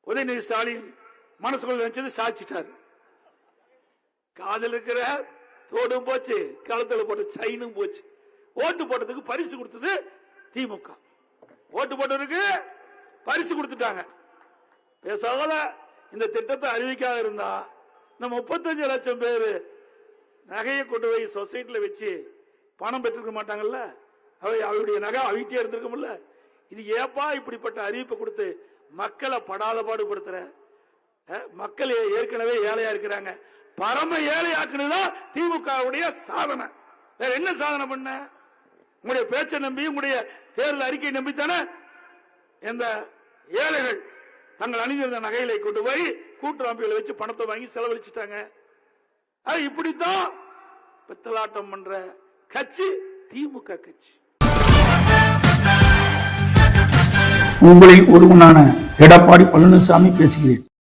உதயநிதி ஸ்டாலின் மனசுக்குள்ள நினைச்சது சாதிச்சிட்டாரு. காதல் இருக்கிற தோடும் போச்சு, கழுத்துல போட்ட செயினும் போச்சு. ஓட்டு போட்டதுக்கு பரிசு கொடுத்தது திமுக. ஓட்டு போட்டதுக்கு பரிசு கொடுத்துட்டாங்க. பேசாத இந்த திட்டத்தை அறிவிக்காத இருந்தா இந்த 35 லட்சம் பேரு நகையை கொண்டு போய் சொசைட்டில வச்சு பணம் பெற்றிருக்க மாட்டாங்கல்ல. அவருடைய நகை அவிட்டே இருந்திருக்கும்ல. இது ஏப்பா இப்படிப்பட்ட அறிவிப்பை கொடுத்து மக்களை படாத பாடுபடுத்துற? மக்கள் ஏற்கனவே ஏழையா இருக்கிறாங்க, பரம ஏழையாக்குனதுதான் திமுகவுடைய சாதனை. வேற என்ன சாதனை பண்ண? உங்களுடைய பேச்சை நம்பி, உங்களுடைய தேர்தல் அறிக்கையை நம்பித்தானே இந்த ஏழைகள் தங்கள் அணிந்திருந்த நகைகளை கொண்டு போய் கூட்டுறமைப்புகளை வச்சு பணத்தை வாங்கி செலவழிச்சுட்டாங்க. இப்படித்தான் பித்தலாட்டம் பண்ற கட்சி திமுக கட்சி. உங்களில் ஒருவனான எடப்பாடி பழனிசாமி பேசுகிறேன்.